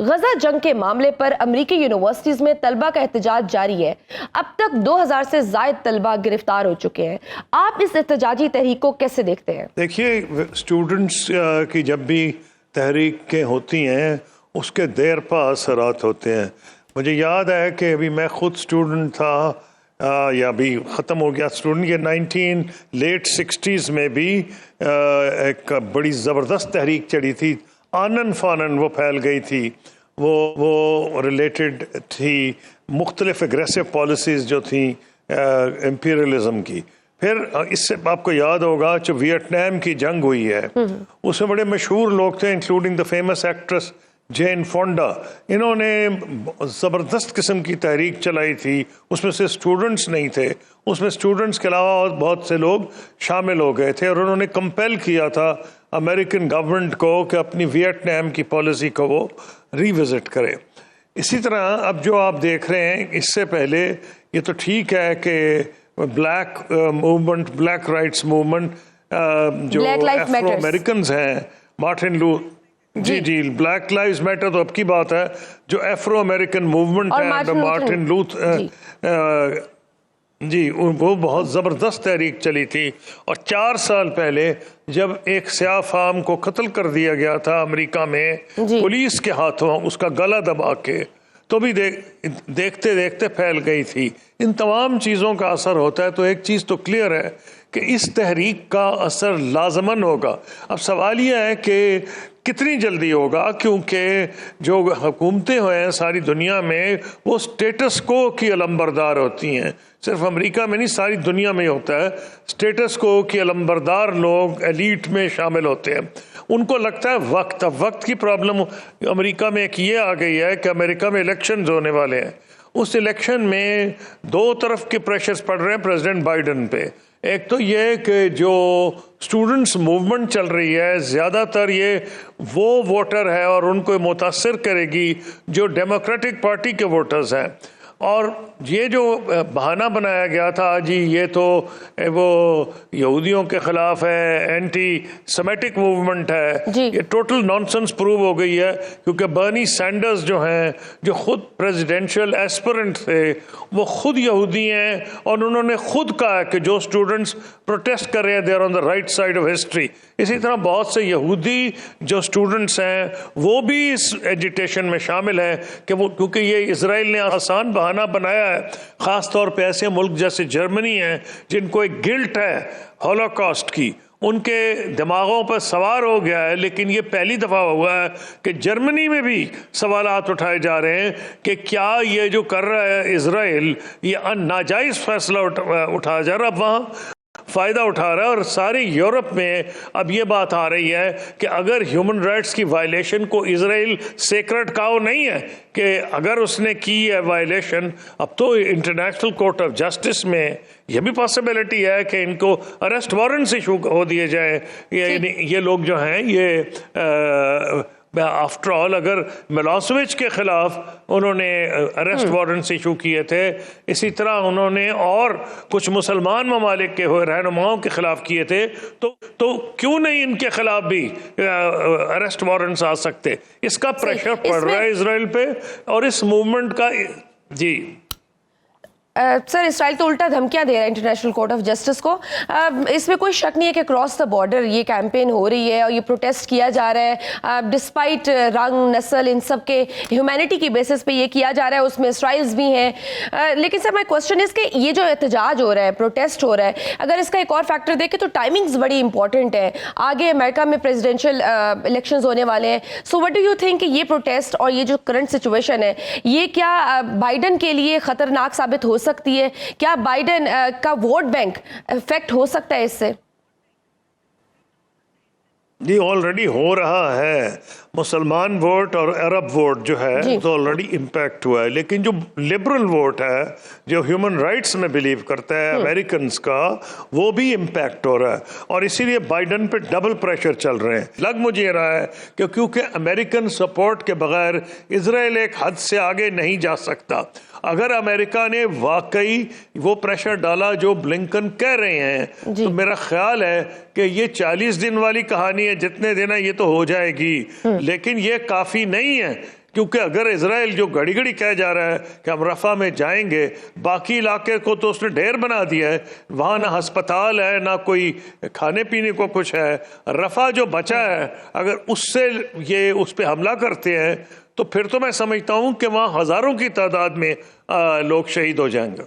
गजा जंग के मामले पर अमेरिकी यूनिवर्सिटीज में तलबा का एहतजाज जारी है। अब तक 2000 से ज्यादा तलबा गिरफ्तार हो चुके हैं। आप इस एहतजाजी तहरीक को कैसे देखते हैं? देखिए, स्टूडेंट्स की जब भी तहरीकें होती हैं उसके देर पा असरात होते हैं। मुझे याद है कि अभी मैं खुद स्टूडेंट था या अभी ख़त्म हो गया स्टूडेंट, ये लेट 60s में भी एक बड़ी ज़बरदस्त तहरीक चढ़ी थी, आनन फानन वो फैल गई थी। वो रिलेटेड थी मुख्तलिफ एग्रेसिव पॉलिसीज़ जो थी इम्पीरियलिज़म की। फिर इससे आपको याद होगा जो वियतनाम की जंग हुई है उसमें बड़े मशहूर लोग थे, इंक्लूडिंग द फेमस एक्ट्रेस जेन फोंडा। इन्होंने ज़बरदस्त किस्म की तहरीक चलाई थी। उसमें से स्टूडेंट्स नहीं थे, उसमें स्टूडेंट्स के अलावा और बहुत से लोग शामिल हो गए थे और उन्होंने कंपेल किया था अमेरिकन गवर्नमेंट को कि अपनी वियतनाम की पॉलिसी को वो रिविज़िट करे। इसी तरह अब जो आप देख रहे हैं, इससे पहले ये तो ठीक है कि black movement, black rights movement, जो एफ्रो अमेरिकन हैं, मार्टिन लूथर जी ब्लैक लाइव्स मैटर तो अब की बात है, जो एफ्रो अमेरिकन मूवमेंट है, मार्टिन लूथर जी वो बहुत ज़बरदस्त तहरीक चली थी। और 4 साल पहले जब एक स्याह फाम को कत्ल कर दिया गया था अमेरिका में पुलिस के हाथों, उसका गला दबा के, तो भी देखते देखते फैल गई थी। इन तमाम चीज़ों का असर होता है। तो एक चीज़ तो क्लियर है कि इस तहरीक का असर लाजमन होगा। अब सवाल यह है कि कितनी जल्दी होगा, क्योंकि जो हुकूमतें हैं सारी दुनिया में वो स्टेटस को की अलंबरदार होती हैं। सिर्फ अमेरिका में नहीं, सारी दुनिया में होता है। स्टेटस को की अलंबरदार लोग एलीट में शामिल होते हैं। उनको लगता है वक्त, अब वक्त की प्रॉब्लम अमेरिका में एक ये आ गई है कि अमेरिका में इलेक्शंस होने वाले हैं। उस इलेक्शन में दो तरफ के प्रेशर्स पड़ रहे हैं प्रेसिडेंट बाइडन पे। एक तो ये कि जो स्टूडेंट्स मूवमेंट चल रही है, ज़्यादातर ये वो वोटर है और उनको मुतासिर करेगी जो डेमोक्रेटिक पार्टी के वोटर्स हैं। और ये जो बहाना बनाया गया था जी, ये तो वो यहूदियों के ख़िलाफ़ है, एंटी सेमेटिक मूवमेंट है, ये टोटल नॉनसेंस प्रूव हो गई है। क्योंकि बर्नी सैंडर्स जो हैं, जो खुद प्रेसिडेंशियल एस्पिरेंट थे, वो खुद यहूदी हैं और उन्होंने खुद कहा कि जो स्टूडेंट्स प्रोटेस्ट कर रहे हैं they are on the right side of history. इसी तरह बहुत से यहूदी जो स्टूडेंट्स हैं वो भी इस एजिटेशन में शामिल हैं कि वो, क्योंकि ये इजराइल ने आसान बहाना बनाया है, ख़ास तौर पे ऐसे मुल्क जैसे जर्मनी हैं जिनको एक गिल्ट है हॉलोकॉस्ट की, उनके दिमागों पर सवार हो गया है। लेकिन ये पहली दफ़ा हुआ है कि जर्मनी में भी सवालात उठाए जा रहे हैं कि क्या ये जो कर रहा है इजराइल, ये नाजायज़ फैसला उठाया जा रहा है, अब वहाँ फ़ायदा उठा रहा है। और सारी यूरोप में अब ये बात आ रही है कि अगर ह्यूमन राइट्स की वायलेशन को इजराइल सेक्रेट काउ नहीं है, कि अगर उसने की है वायलेशन, अब तो इंटरनेशनल कोर्ट ऑफ जस्टिस में यह भी पॉसिबिलिटी है कि इनको अरेस्ट वारंट्स इशू हो दिए जाए। ये लोग जो हैं ये आफ्टर ऑल अगर मिलोसेविच के खिलाफ उन्होंने अरेस्ट वारंट्स इशू किए थे, इसी तरह उन्होंने और कुछ मुसलमान ममालिक के रहनुमाओं के खिलाफ किए थे, तो क्यों नहीं इनके खिलाफ भी अरेस्ट वारंट्स आ सकते। इसका प्रेशर पड़ रहा है इजराइल पे और इस मूवमेंट का। जी सर, इसराइल तो उल्टा धमकियां दे रहा है इंटरनेशनल कोर्ट ऑफ जस्टिस को। इसमें कोई शक नहीं है कि क्रॉस द बॉर्डर ये कैंपेन हो रही है और ये प्रोटेस्ट किया जा रहा है, डिस्पाइट रंग, नस्ल, इन सब के ह्यूमैनिटी की बेसिस पे ये किया जा रहा है, उसमें इसराइल्स भी हैं। लेकिन सर, माय क्वेश्चन इज कि ये जो एहतजाज हो रहा है, प्रोटेस्ट हो रहा है, अगर इसका एक और फैक्टर देखें तो टाइमिंग्स बड़ी इंपॉर्टेंट है। आगे अमेरिका में प्रेसिडेंशियल इलेक्शंस होने वाले हैं। So what do you think कि ये प्रोटेस्ट और ये जो करंट सिचुएशन है, ये क्या बाइडन के लिए खतरनाक साबित हो सकती है? क्या बाइडेन का वोट बैंक इफेक्ट हो सकता है इससे? जी ऑलरेडी हो रहा है। मुसलमान वोट और अरब वोट जो है तो ऑलरेडी इम्पैक्ट हुआ है। लेकिन जो लिबरल वोट है, जो ह्यूमन राइट्स में बिलीव करता है अमेरिकन का, वो भी इम्पैक्ट हो रहा है। और इसीलिए बाइडन पे डबल प्रेशर चल रहे हैं। लग मुझे ये रहा है कि क्योंकि अमेरिकन सपोर्ट के बगैर इजराइल एक हद से आगे नहीं जा सकता। अगर अमेरिका ने वाकई वो प्रेशर डाला जो ब्लिंकन कह रहे हैं, तो मेरा ख्याल है कि ये 40 दिन वाली कहानी है, जितने दिन है ये तो हो जाएगी। लेकिन ये काफ़ी नहीं है क्योंकि अगर इजराइल जो घड़ी घड़ी कह जा रहा है कि हम रफा में जाएंगे, बाकी इलाके को तो उसने ढेर बना दिया है, वहाँ ना अस्पताल है ना कोई खाने पीने को कुछ है। रफा जो बचा है अगर उससे ये उस पर हमला करते हैं तो फिर तो मैं समझता हूँ कि वहाँ हज़ारों की तादाद में लोग शहीद हो जाएंगे।